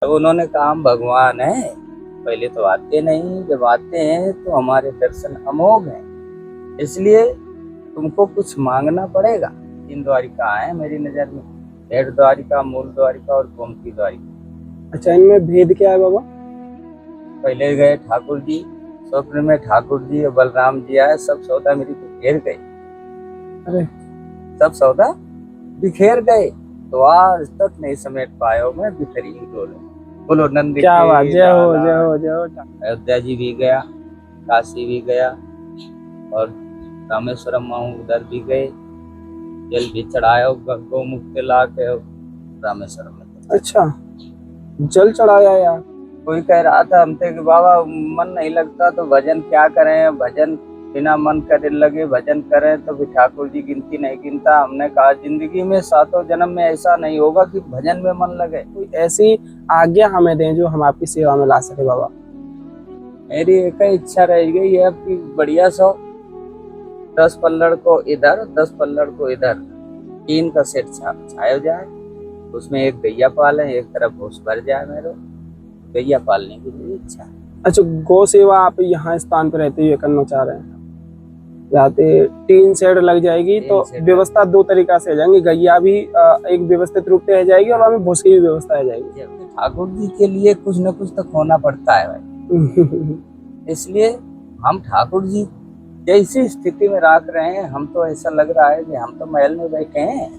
तो उन्होंने कहा हम भगवान हैं, पहले तो आते नहीं, जब आते हैं तो हमारे दर्शन अमोघ हैं, इसलिए तुमको कुछ मांगना पड़ेगा। 3 द्वारिका है मेरी नजर में, भेड़ द्वारिका, मूल द्वारिका और गोमती द्वारिका। अच्छा, इनमें भेद क्या है बाबा? पहले गए ठाकुर जी, स्वप्न में ठाकुर जी और बलराम जी आए, सब सौदा मेरी बिखेर गए। अरे सब सौदा बिखेर गए, तो आज तक नहीं समेट पाए हो, मैं बिखरी डोले। बोलो नंद क्या बात, के जय हो लाला। जय हो जय हो। अयोध्या जी भी गया, काशी भी गया, और रामेश्वरम माऊ उधर भी गए, जल भी चढ़ाया गौमुख के ला के रामेश्वरम में। अच्छा, जल चढ़ाया यार। कोई कह रहा था हमसे कि बाबा मन नहीं लगता तो भजन क्या करें, भजन बिना मन करे लगे भजन करें तो भी ठाकुर जी गिनती नहीं गिनता। हमने कहा जिंदगी में 7 जन्म में ऐसा नहीं होगा कि भजन में मन लगे। कोई ऐसी आज्ञा हमें दें जो हम आपकी सेवा में ला सके बाबा। मेरी एक ही इच्छा रह गई है कि बढ़िया सो 10 पल्लड़ को इधर 10 पल्लड़ को इधर 3 का सेट छाया जाए, उसमें एक गैया पाले, एक तरफ भूस भर जाए। मेरे गैया पालने की मेरी इच्छा है। अच्छा, गौ सेवा आप यहाँ स्थान पर रहते हुए करना चाह रहे हैं? जाते 3 शेड लग जाएगी तो 3 शेड व्यवस्था 2 तरीका से हो जाएंगी। गैया भी एक व्यवस्थित रूप से रह जाएगी और वहाँ में भूस की भी व्यवस्था हो जाएगी। ठाकुर जी के लिए कुछ न कुछ तो खोना पड़ता है भाई। इसलिए हम ठाकुर जी जैसी स्थिति में रख रहे हैं, हम तो ऐसा लग रहा है कि हम तो महल में बैठे हैं,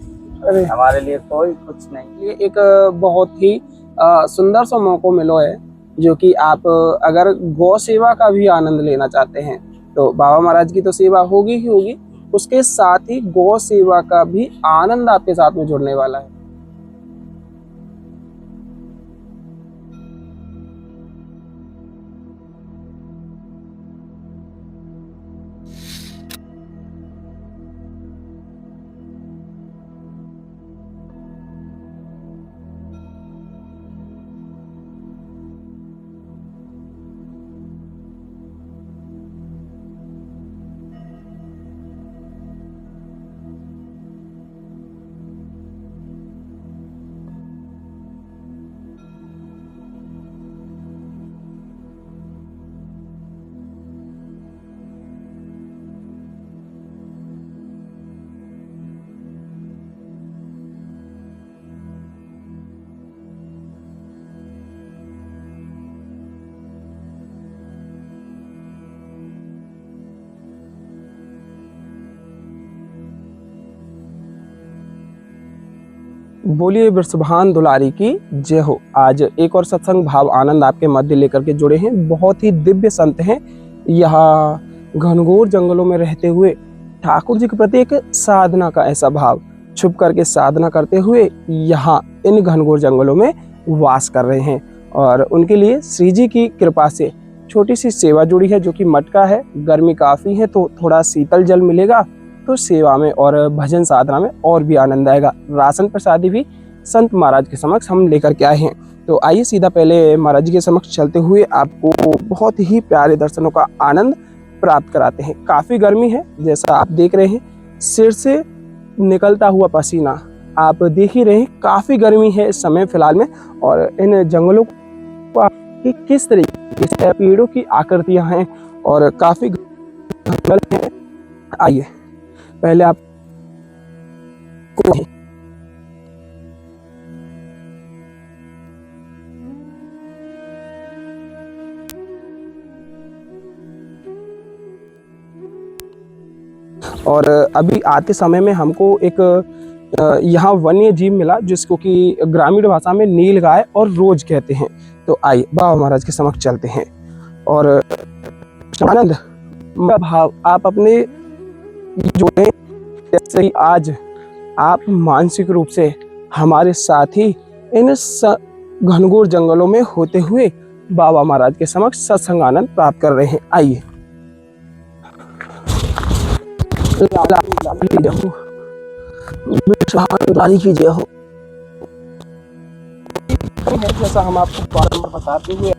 अरे हमारे लिए कोई कुछ नहीं। ये एक बहुत ही सुंदर सा मौका मिलो है, जो कि आप अगर गौ सेवा का भी आनंद लेना चाहते हैं तो बाबा महाराज की तो सेवा होगी ही होगी, उसके साथ ही गौ सेवा का भी आनंद आपके साथ में जुड़ने वाला है। बोलिए वृषभान दुलारी की जय हो। आज एक और सत्संग भाव आनंद आपके मध्य लेकर के जुड़े हैं। बहुत ही दिव्य संत हैं। यहाँ घनघोर जंगलों में रहते हुए ठाकुर जी के प्रति एक साधना का ऐसा भाव, छुप करके साधना करते हुए यहाँ इन घनघोर जंगलों में वास कर रहे हैं। और उनके लिए श्री जी की कृपा से छोटी सी सेवा जुड़ी है, जो कि मटका है। गर्मी काफी है तो थोड़ा शीतल जल मिलेगा तो सेवा में और भजन साधना में और भी आनंद आएगा। राशन प्रसादी भी संत महाराज के समक्ष हम लेकर के आए हैं। तो आइए सीधा पहले महाराज जी के समक्ष चलते हुए आपको बहुत ही प्यारे दर्शनों का आनंद प्राप्त कराते हैं। काफी गर्मी है, जैसा आप देख रहे हैं, सिर से निकलता हुआ पसीना आप देख ही रहे हैं। काफी गर्मी है इस समय फिलहाल में। और इन जंगलों को किस तरीके से पेड़ों की आकृतियां हैं और काफी जंगल है। आइए पहले आप और अभी आते समय में हमको एक यहाँ वन्य जीव मिला, जिसको कि ग्रामीण भाषा में नील गाय और रोज कहते हैं। तो आइए बाबा महाराज के समक्ष चलते हैं और आनंद भाव आप अपने जोड़े। जैसे ही आज आप मानसिक रूप से हमारे साथ ही इन घनघोर जंगलों में होते हुए बाबा महाराज के समक्ष सत्संग आनंद प्राप्त कर रहे हैं। आइए की जय हो। जैसा हम आपको बारंबार बताते हुए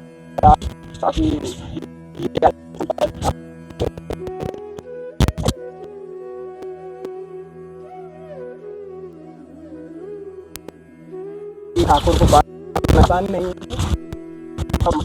ठाकुर को आसान नहीं है। हम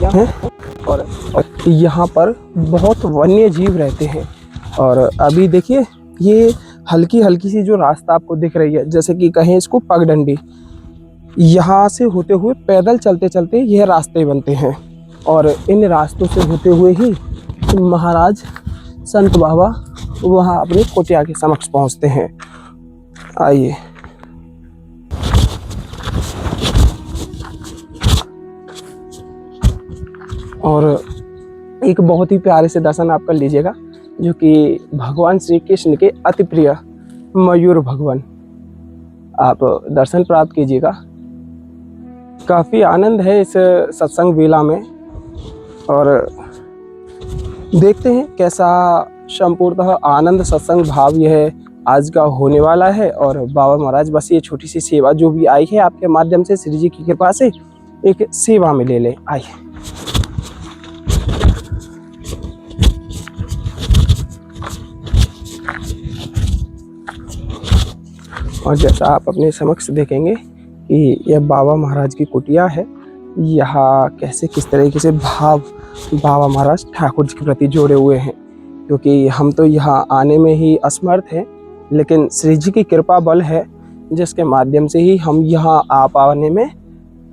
हैं और यहाँ पर बहुत वन्य जीव रहते हैं। और अभी देखिए ये हल्की हल्की सी जो रास्ता आपको दिख रही है, जैसे कि कहें इसको पगडंडी, यहाँ से होते हुए पैदल चलते चलते यह रास्ते बनते हैं और इन रास्तों से होते हुए ही महाराज संत बाबा वहाँ अपनी कुटिया के समक्ष पहुँचते हैं। आइए। और एक बहुत ही प्यारे से दर्शन आप कर लीजिएगा, जो कि भगवान श्री कृष्ण के अति प्रिय मयूर भगवान, आप दर्शन प्राप्त कीजिएगा। काफ़ी आनंद है इस सत्संग वेला में और देखते हैं कैसा संपूर्णतः आनंद सत्संग भाव यह आज का होने वाला है। और बाबा महाराज बस ये छोटी सी सेवा जो भी आई है आपके माध्यम से श्री जी की कृपा से एक सेवा में ले लें। आइए। और जैसा आप अपने समक्ष देखेंगे कि यह बाबा महाराज की कुटिया है, यहाँ कैसे किस तरीके से भाव बाबा महाराज ठाकुर जी के प्रति जोड़े हुए हैं, क्योंकि हम तो यहाँ आने में ही असमर्थ हैं, लेकिन श्री जी की कृपा बल है जिसके माध्यम से ही हम यहाँ आ पाने में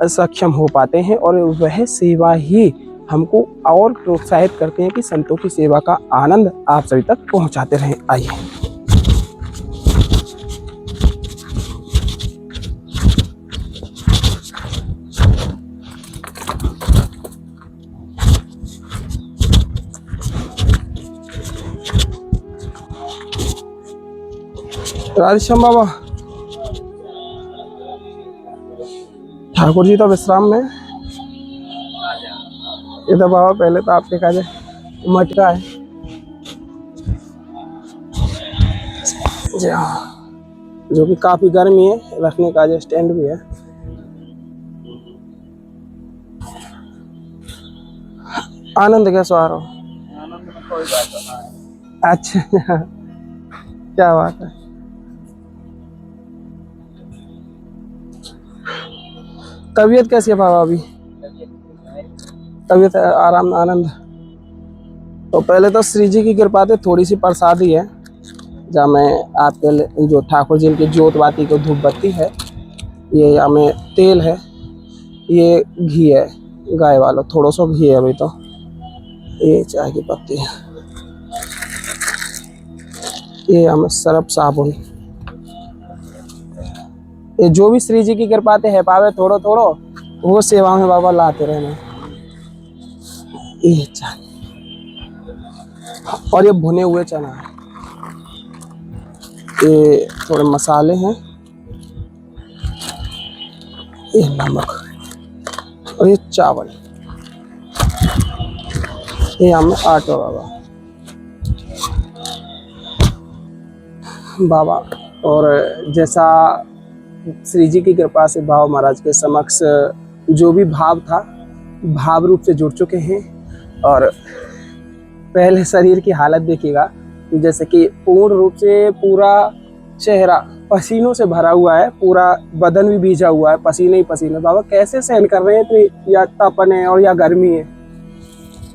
सक्षम हो पाते हैं। और वह सेवा ही हमको और प्रोत्साहित करते हैं कि संतों की सेवा का आनंद आप सभी तक पहुँचाते रहें। आइए। राधेश्याम बाबा, ठाकुर जी तो विश्राम में। ये तो बाबा पहले तो आपके काजे मटका है जी हाँ, जो कि काफी गर्मी है, रखने का जो स्टैंड भी है। आनंद कैसे आ रहा हो? आनंद में कोई बात नहीं। अच्छा क्या बात है। तबीयत कैसी है बाबा अभी? तबीयत आराम आनंद। तो पहले तो श्री जी की कृपा से थोड़ी सी प्रसादी है, जहाँ मैं आपके जो ठाकुर जी की जोत बाती को धूप बत्ती है, ये यहाँ में तेल है, ये घी है गाय वाला, थोड़ा सा घी है अभी तो, ये चाय की पत्ती है, ये हमें सरफ साबुन, ये जो भी श्री जी की कृपा से है पावे थोड़ो थोड़ो वो सेवा में बाबा लाते रहना। ये चाय और ये भुने हुए चना है, ये थोड़े मसाले हैं, ये नमक और ये चावल, ये हमें आटा बाबा। और जैसा श्री जी की कृपा से बाबा महाराज के समक्ष जो भी भाव था, भाव रूप से जुड़ चुके हैं। और पहले शरीर की हालत देखिएगा, जैसे कि पूर्ण रूप से पूरा चेहरा पसीनों से भरा हुआ है, पूरा बदन भी भीजा हुआ है, पसीने ही पसीने। बाबा कैसे सहन कर रहे हैं? तो या तपन है और या गर्मी है?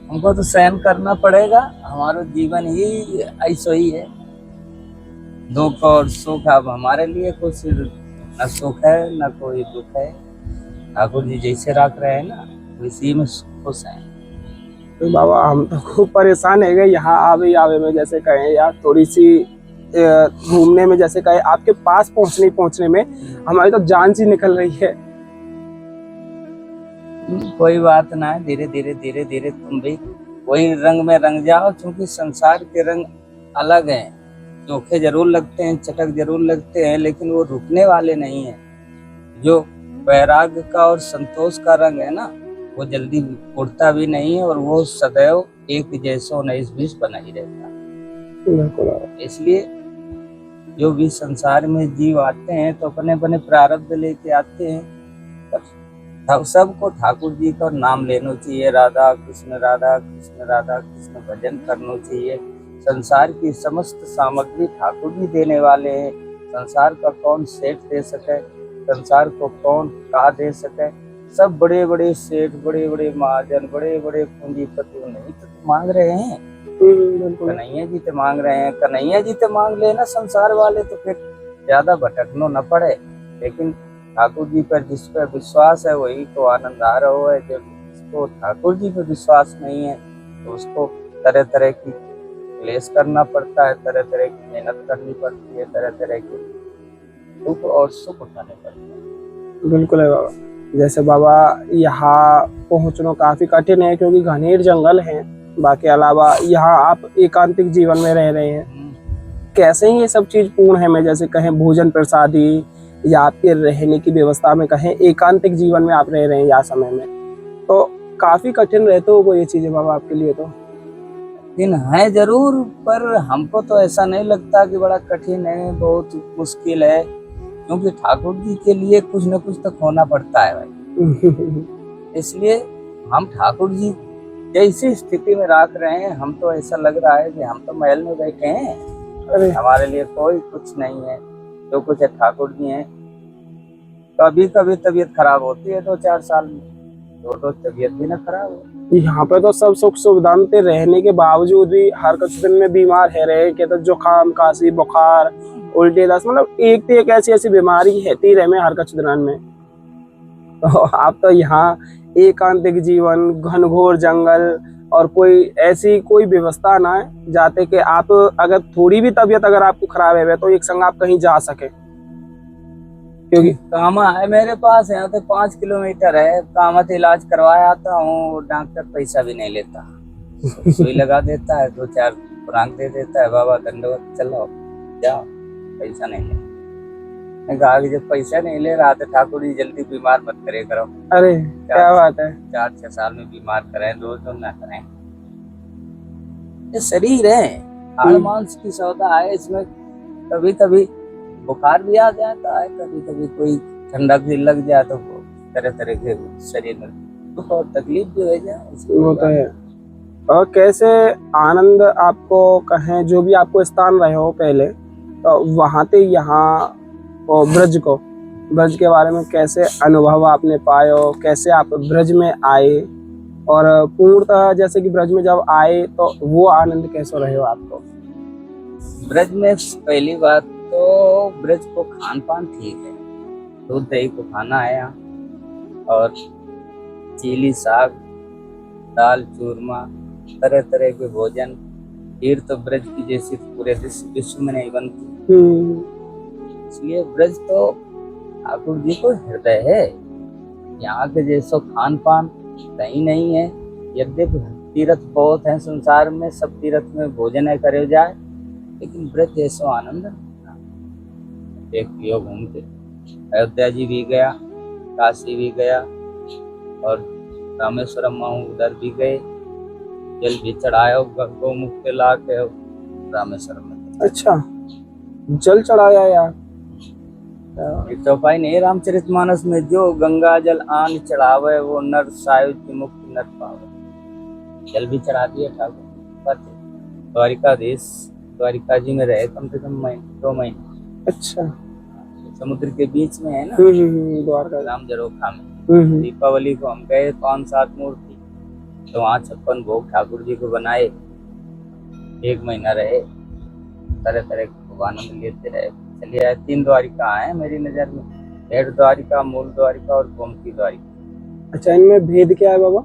हमको तो सहन करना पड़ेगा, हमारा जीवन ही ऐसा ही है, दुख और सुख। अब हमारे लिए कुछ न सुख है न कोई दुख है, ठाकुर जी जैसे रख रहे हैं ना वैसे में खुश हैं। तो बाबा हम तो खूब परेशान है गए यहाँ आवे आवे में, जैसे कहें यार थोड़ी सी घूमने में, जैसे कहें आपके पास पहुंचने में हमारी तो जान सी निकल रही है। कोई बात ना है, धीरे धीरे धीरे धीरे तुम भी वही रंग में रंग जाओ, क्योंकि संसार के रंग अलग हैं। चोखे जरूर लगते हैं, चटक जरूर लगते हैं, लेकिन वो रुकने वाले नहीं हैं। जो वैराग्य का और संतोष का रंग है ना, वो जल्दी उड़ता भी नहीं है, और वो सदैव एक जैसो 19-20 बना ही रहता है। बिल्कुल। इसलिए जो भी संसार में जीव आते हैं तो अपने अपने प्रारब्ध लेके आते हैं, पर सबको ठाकुर जी का नाम लेना चाहिए। राधा कृष्ण राधा कृष्ण राधा कृष्ण भजन करना चाहिए। संसार की समस्त सामग्री ठाकुर जी देने वाले हैं। संसार का कौन सेठ दे सके, संसार को कौन कहा दे सके। सब बड़े बड़े सेठ, बड़े बड़े महाजन, बड़े बड़े पूंजीपति नहीं तो मांग रहे हैं। कन्हैया जी तो मांग रहे हैं, कन्हैया जी तो मांग लेना संसार वाले, तो फिर ज्यादा भटकनो न पड़े। लेकिन ठाकुर जी पर जिस पर विश्वास है वही तो आनंद आ रहा है। जब जिसको ठाकुर जी पर विश्वास नहीं है तो उसको तरह तरह की क्लेश करना पड़ता है, तरह तरह की मेहनत करनी पड़ती है, तरह तरह के दुख और सुख उठाने पड़ते हैं। बिल्कुल है बाबा। जैसे बाबा यहाँ पहुँचना काफी कठिन है क्योंकि घनेर जंगल है, बाकी अलावा यहाँ आप एकांतिक जीवन में रह रहे हैं। कैसे ही ये सब चीज पूर्ण है में, जैसे कहें भोजन प्रसादी या आपके रहने की व्यवस्था में, कहें एकांतिक जीवन में आप रह रहे हैं या समय में, तो काफी कठिन रहते हो वो ये चीजें बाबा आपके लिए तो। कठिन है जरूर, पर हमको तो ऐसा नहीं लगता कि बड़ा कठिन है, बहुत मुश्किल है, क्योंकि ठाकुर जी के लिए कुछ न कुछ तो खोना पड़ता है भाई। इसलिए हम ठाकुर जी जैसी स्थिति में रख रहे हैं, हम तो ऐसा लग रहा है कि हम तो महल में बैठे हैं। अरे हमारे लिए कोई कुछ नहीं है, जो कुछ है ठाकुर जी हैं। कभी कभी तबीयत खराब होती है 2-4 साल में, तो तबीयत भी ना खराब हो। यहाँ पे तो सब सुख सुविधाएं थे रहने के बावजूद भी हर कुछ दिन में बीमार है रहे के, तो जुकाम खांसी बुखार उल्टी दस्त, मतलब एक ऐसी ऐसी बीमारी है रहे में हर कुछ दिन में। तो आप तो यहाँ एकांतिक जीवन, घनघोर जंगल, और कोई ऐसी कोई व्यवस्था ना है जाते कि आप अगर थोड़ी भी तबीयत अगर आपको खराब है तो एक संग आप कहीं जा सके, क्योंकि कामा है मेरे पास, यहाँ से 5 किलोमीटर है। कामत इलाज करवाया आता हूँ, डॉक्टर पैसा भी नहीं लेता, सुई लगा देता है, 2-4 खुराक दे देता है, बाबा दंडवत चलो जाओ, पैसा नहीं ले। मैं कहा कि जब पैसा नहीं ले रहा तो ठाकुर जी जल्दी बीमार मत करे करो। अरे क्या बात है। 4-6 साल में बीमार करें, रोज तो ना करें। ये शरीर है, हाड़ मांस की सौदा है, इसमें कभी कभी बुखार भी आ जाता है, कभी कभी कोई ठंडक भी लग जाए, तो तरह तरह के शरीर में दुख और तकलीफ भी हो जाए। वो तो है। और कैसे आनंद आपको कहें, जो भी आपको स्थान रहे हो पहले, तो वहाँ से यहाँ ब्रज के बारे में कैसे अनुभव आपने पाए हो, कैसे आप ब्रज में आए, और पूर्णतः जैसे कि ब्रज में जब आए तो वो आनंद कैसे रहे हो आपको। ब्रज में पहली बात तो ब्रज को खान पान ठीक है, दूध दही को खाना है यहाँ, और चीली साग, दाल चूरमा, तरह तरह के भोजन। खीर तो ब्रज की जैसी पूरे विश्व में नहीं बनती। इसलिए ब्रज तो ठाकुर जी को हृदय है। यहाँ के जैसो खान पान कहीं नहीं है। यद्यपि तीर्थ बहुत हैं संसार में, सब तीर्थ में भोजन है करे जाए, लेकिन ब्रज जैसो आनंद एक लियो घूम के। अयोध्या जी भी गया, काशी भी गया, और रामेश्वरम माऊ उधर भी गए, जल भी चढ़ाया गौमुख के ला के रामेश्वरम में। अच्छा, जल चढ़ाया यार। चौपाई नहीं रामचरितमानस में, जो गंगा जल आन चढ़ावे वो नर सायुज की मुक्ति नर पावे। जल भी चढ़ा दिया ठाकुर। द्वारिकाधीश द्वारिका जी में रहे कम से कम 2 महीने। अच्छा, समुद्र के बीच में है ना द्वारका राम जरोखा में। दीपावली को हम गए 5-7 मूर्ति, तो वहाँ 56 भोग ठाकुर जी को बनाए, 1 महीना रहे, तरह तरह के आनंद लेते रहे, चलिए आए। 3 द्वारिका है मेरी नजर में, हेड द्वारिका, मूल द्वारिका और गोमती द्वारिका। अच्छा, इनमें भेद क्या है बाबा।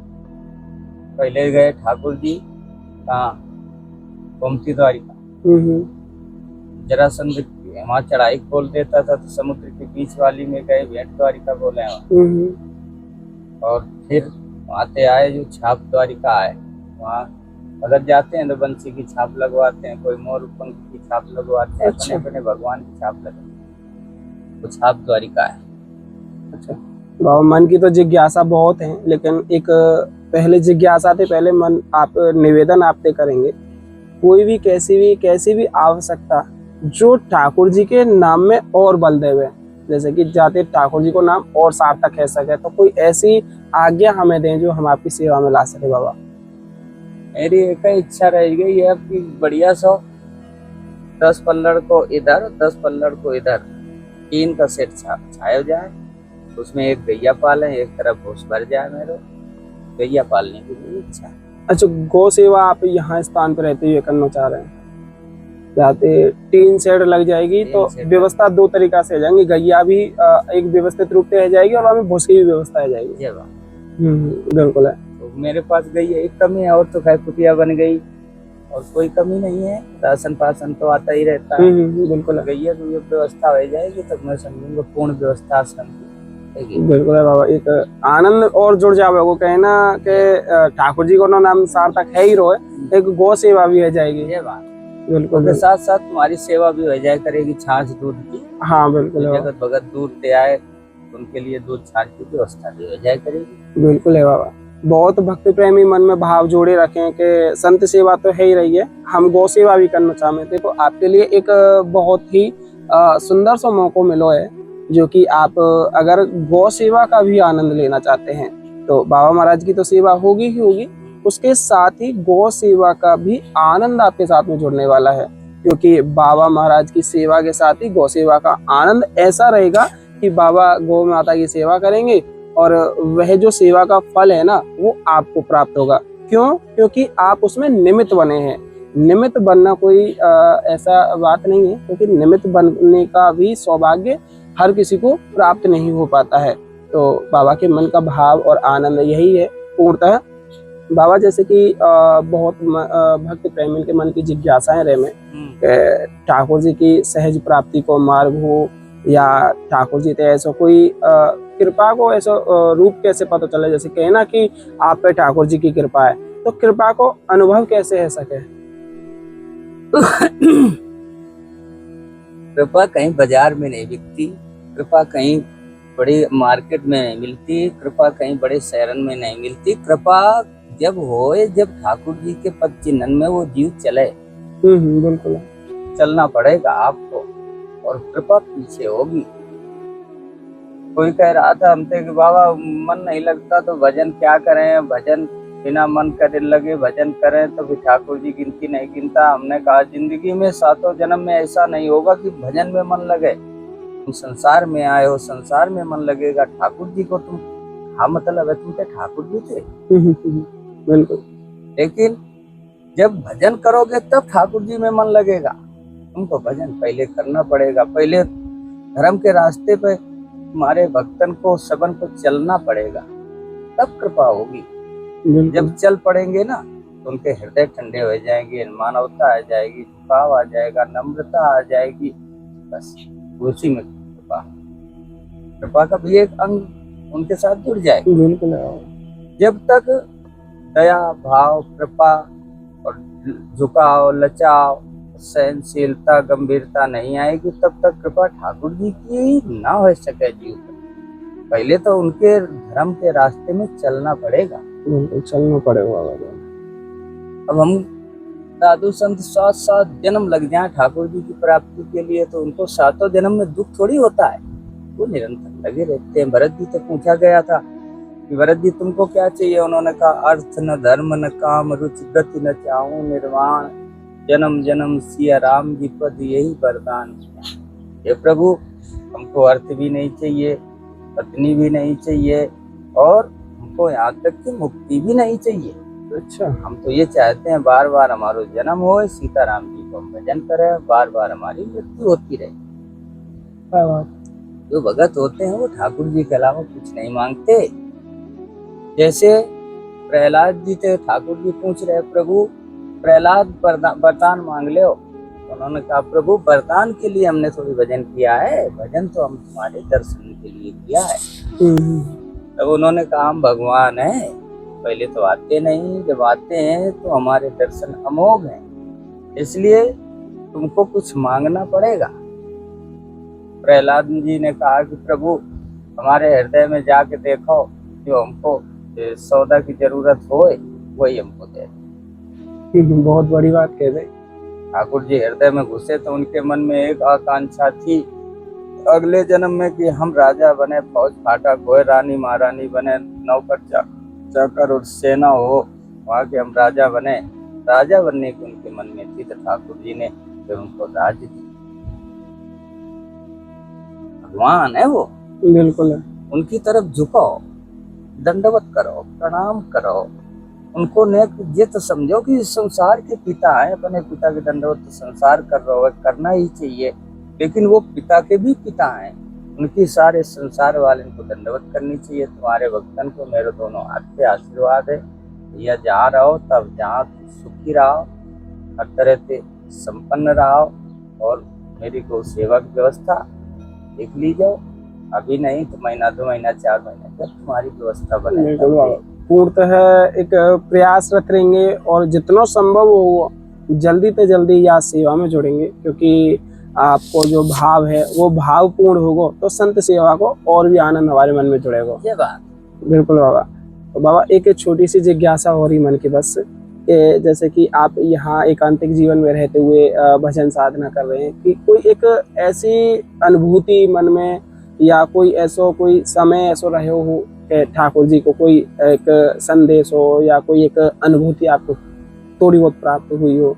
पहले गए ठाकुर जी कहाँ, गोमती द्वारिका। जरासंध वहाँ चढ़ाई खोल देता था तो समुद्र के बीच वाली में गए, भेंट द्वारिका बोले हैं वहाँ। और फिर वहाँ से आए जो छाप द्वारिका आए, वहाँ अगर जाते हैं तो बंसी की छाप लगवाते हैं, कोई मोर पंख की छाप लगवाते हैं, अच्छा। अपने अपने भगवान की छाप लगवाते हैं, तो छाप द्वारिका है। अच्छा बाबा, मन की तो जिज्ञासा बहुत है, लेकिन एक पहले जिज्ञासा थे, पहले मन आप निवेदन आपसे करेंगे, कोई भी कैसी भी आवश्यकता जो ठाकुर जी के नाम में और बल देवे, जैसे कि जाते ठाकुर जी को नाम और सार्थक है सके, तो कोई ऐसी आज्ञा हमें दें जो हम आपकी सेवा में ला सके बाबा। मेरी एक ही इच्छा रह गई है कि बढ़िया सो 10 पल्लड़ को इधर 10 पल्लड़ को इधर, 3 का सेट छाया जाए, उसमें एक गैया पाले, एक तरफ भूस भर जाए, मेरे गैया पालने की मेरी इच्छा है। अच्छा, गौ सेवा आप यहाँ स्थान पर रहते हुए करना चाह रहे हैं, जाते 3 शेड लग जाएगी तो व्यवस्था 2 तरीका से हो जाएंगी, गैया भी एक व्यवस्थित रूप से रह जाएगी और हमें भूस की भी व्यवस्था हो जाएगी। बिल्कुल है। तो मेरे पास गैया एक कमी है, और तो खैर कुटिया बन गई और कोई कमी नहीं है, राशन पासन तो आता ही रहता है। बिल्कुल है। गैया की व्यवस्था हो जाएगी तब मैं समझूंगा पूर्ण व्यवस्था बिल्कुल है बाबा, एक आनंद और जुड़ जावे, वो कहना कि ठाकुर जी को नाम सार्थक है ही रोए, एक गौ सेवा भी हो जाएगी। ये बात बिल्कुल, उसके साथ साथ तुम्हारी सेवा भी हो जाए करेगी, छाछ दूध की। हाँ बिल्कुल है, जगत भगत दूध दे आए उनके लिए दूध छाछ की व्यवस्था भी हो जाए करेगी। बिल्कुल है बाबा। बहुत भक्ति प्रेमी मन में भाव जोड़े रखें कि संत सेवा तो है ही रही है, हम गौ सेवा भी करना चाहते थे, तो आपके लिए एक बहुत ही सुंदर सा मौका मिलो है, जो कि आप अगर गौ सेवा का भी आनंद लेना चाहते हैं तो बाबा महाराज की तो सेवा होगी ही होगी, उसके साथ ही गौ सेवा का भी आनंद आपके साथ में जुड़ने वाला है, क्योंकि बाबा महाराज की सेवा के साथ ही गौ सेवा का आनंद ऐसा रहेगा कि बाबा गौ माता की सेवा करेंगे और वह जो सेवा का फल है ना वो आपको प्राप्त होगा। क्यों? क्योंकि आप उसमें निमित्त बने हैं। निमित्त बनना कोई ऐसा बात नहीं है, क्योंकि निमित्त बनने का भी सौभाग्य हर किसी को प्राप्त नहीं हो पाता है। तो बाबा के मन का भाव और आनंद यही है पूर्णतः। बाबा जैसे कि बहुत भक्त प्रेमी के मन की जिज्ञासाएं रहे में, ठाकुर जी की सहज प्राप्ति को मार्ग हो, या ठाकुर जी ते ऐसा कोई कृपा को ऐसा रूप कैसे पता चले, जैसे कहना कि आप पे ठाकुर जी की कृपा है, तो कृपा को अनुभव कैसे है सके? कृपा कहीं बाजार में नहीं बिकती, कृपा कहीं बड़ी मार्केट में नहीं मिलती, कृपा कहीं बड़े शहरन में नहीं मिलती। कृपा जब होए, जब ठाकुर जी के पद चिन्हन में वो जीव चले। बिल्कुल चलना पड़ेगा आपको और कृपा पीछे होगी। कोई कह रहा था हमसे कि बाबा मन नहीं लगता तो भजन क्या करें, भजन बिना मन करे लगे भजन करें तो भी ठाकुर जी गिनती नहीं गिनता। हमने कहा जिंदगी में 7 जन्म में ऐसा नहीं होगा कि भजन में मन लगे। तुम संसार में आए हो, संसार में मन लगेगा। ठाकुर जी को तुम, हाँ मतलब है तुम तो ठाकुर जी थे। बिल्कुल। लेकिन जब भजन करोगे तब ठाकुर जी में मन लगेगा। तुमको भजन पहले करना पड़ेगा, पहले धर्म के रास्ते पे तुम्हारे भक्तन को, सबन को चलना पड़ेगा, तब कृपा होगी। जब चल पड़ेंगे ना तो उनके हृदय ठंडे हो जाएंगे, मानवता आ जाएगी, झुकाव आ जाएगा, नम्रता आ जाएगी, बस उसी में कृपा का भी एक अंग उनके साथ जुड़ जाएगा। बिल्कुल। जब तक दया भाव, कृपा और झुकाव, लचाव, सहनशीलता, गंभीरता नहीं आएगी, तब तक कृपा ठाकुर जी की ना हो सके जीव पर। पहले तो उनके धर्म के रास्ते में चलना पड़ेगा। चलना पड़ेगा। अब हम साधु संत 7 जन्म लग जाए ठाकुर जी की प्राप्ति के लिए, तो उनको 7 जन्म में दुख थोड़ी होता है, वो निरंतर लगे रहते हैं। भरत जी से पूछा गया था कि भरत जी तुमको क्या चाहिए? उन्होंने कहा अर्थ न धर्म न काम, रुचि गति न चाहूं निर्वाण, जन्म जन्म सिया राम जी पद यही वरदान। हे प्रभु, हमको अर्थ भी नहीं चाहिए, पत्नी भी नहीं चाहिए, और हमको यहाँ तक कि मुक्ति भी नहीं चाहिए। अच्छा, हम तो ये चाहते हैं बार बार हमारा जन्म हो, सीताराम जी को हम भजन करें, बार बार हमारी मृत्यु होती रहे। जो भगत होते हैं वो ठाकुर जी के अलावा कुछ नहीं मांगते। जैसे प्रहलाद जी थे, ठाकुर जी पूछ रहे प्रभु प्रहलाद वरदान मांग ले। उन्होंने कहा प्रभु वरदान के लिए हमने थोड़ी भजन किया है, भजन तो हम तुम्हारे दर्शन के लिए किया है। तब उन्होंने कहा हम भगवान हैं, पहले तो आते नहीं, जब आते हैं तो हमारे दर्शन अमोघ हैं, इसलिए तुमको कुछ मांगना पड़ेगा। प्रहलाद जी ने कहा कि प्रभु हमारे हृदय में जाके देखो, जो हमको सौदा की जरूरत हो वही हमको दे। बहुत बड़ी बात कह रहे। ठाकुर जी हृदय में घुसे तो उनके मन में एक आकांक्षा थी अगले जन्म में कि हम राजा बने, फौज फाटक हो, रानी महारानी बने, नौकर चाकर और सेना हो, वहाँ के हम राजा बने। राजा बनने की उनके मन में थी, तो ठाकुर जी ने फिर उनको राज दी। भगवान है वो, बिल्कुल है। उनकी तरफ झुको, दंडवत करो, प्रणाम करो, उनको नेक समझो कि संसार के पिता है, अपने पिता के दंडवत संसार कर रहे हो, करना ही चाहिए, लेकिन वो पिता के भी पिता हैं, उनकी सारे संसार वाले को दंडवत करनी चाहिए। तुम्हारे भक्तन को मेरे दोनों हाथ पे आशीर्वाद है, भैया जहाँ रहो तब जहाँ सुखी रहो, हर तरह से संपन्न रहो, और मेरी गौ सेवा की व्यवस्था देख लीजिए, अभी नहीं तो महीना 2 महीना 4 महीना तक तुम्हारी व्यवस्था बने। पूर्णतः एक प्रयासरत रहेंगे और जितना संभव हो जल्दी से जल्दी या सेवा में जुड़ेंगे, क्योंकि आपको जो भाव है वो भाव पूर्ण होगा तो संत सेवा को और भी आनंद हमारे मन में जुड़ेगा। ये बात बिल्कुल बाबा। तो बाबा एक छोटी सी जिज्ञासा हो रही मन की, बस जैसे कि आप यहाँ एकांतिक जीवन में रहते हुए भजन साधना कर रहे हैं, कि कोई एक ऐसी अनुभूति मन में या कोई समय ऐसा रहे हो ठाकुर जी को कोई एक संदेश हो या कोई एक अनुभूति आपको थोड़ी बहुत प्राप्त हुई हो?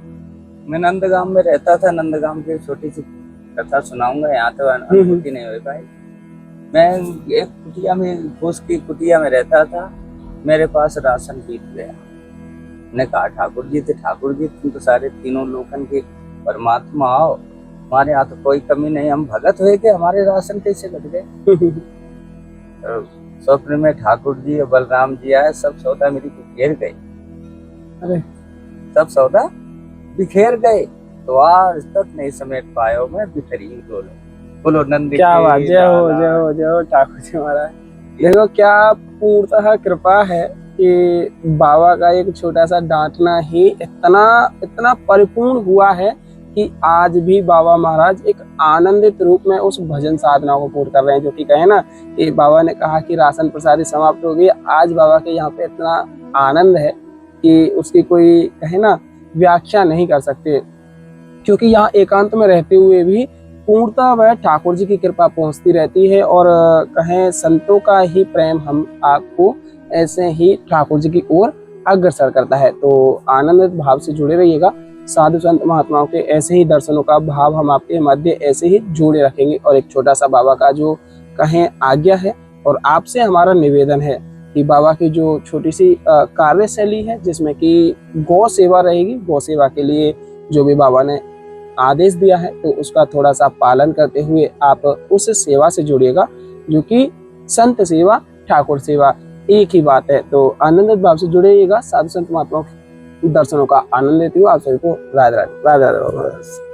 मैं नंदगाम में रहता था, नंदगाम की छोटी सी कथा सुनाऊंगा, यहाँ तो अनुभूति नहीं हो पाई। मैं एक कुटिया में, फूस की कुटिया में रहता था, मेरे पास राशन बीत गया। मैंने कहा ठाकुर जी तुम तो सारे तीनों लोकन के परमात्मा आओ, हमारे यहाँ तो कोई कमी नहीं, हम भगत हुए कि हमारे राशन कैसे घट गए। स्वप्न में ठाकुर जी और बलराम जी आए, सब सौदा मेरी बिखेर गए। अरे सब सौदा बिखेर गए, तो आज तक नहीं समेट पाए हो, मैं बिखरी बोलो नंद। क्या बात, जय हो ठाकुर जी महाराज। देखो क्या पूर्णतः कृपा है कि बाबा का एक छोटा सा डांटना ही इतना परिपूर्ण हुआ है कि आज भी बाबा महाराज एक आनंदित रूप में उस भजन साधना को पूर्ण कर रहे हैं। जो कि कहे ना कि बाबा ने कहा कि राशन प्रसादी समाप्त हो गई, आज बाबा के यहाँ पे इतना आनंद है कि उसकी कोई कहे ना व्याख्या नहीं कर सकते, क्योंकि यहाँ एकांत में रहते हुए भी पूर्णतः वह ठाकुर जी की कृपा पहुंचती रहती है, और कहें संतों का ही प्रेम हम आपको ऐसे ही ठाकुर जी की ओर अग्रसर करता है। तो आनंदित भाव से जुड़े रहिएगा। साधु संत महात्माओं के ऐसे ही दर्शनों का भाव हम आपके मध्य ऐसे ही जोड़े रखेंगे। और एक छोटा सा बाबा का जो कहें आज्ञा है और आपसे हमारा निवेदन है कि बाबा की जो छोटी सी कार्यशैली है, जिसमें कि गौ सेवा रहेगी, गौ सेवा के लिए जो भी बाबा ने आदेश दिया है तो उसका थोड़ा सा पालन करते हुए आप उस सेवा से जुड़िएगा, जो कि संत सेवा ठाकुर सेवा एक ही बात है। तो आनंदित भाव से जुड़िएगा। साधु संत महात्माओं दर्शनों का आनंद लेती हूँ। आप सभी को राधे राधे।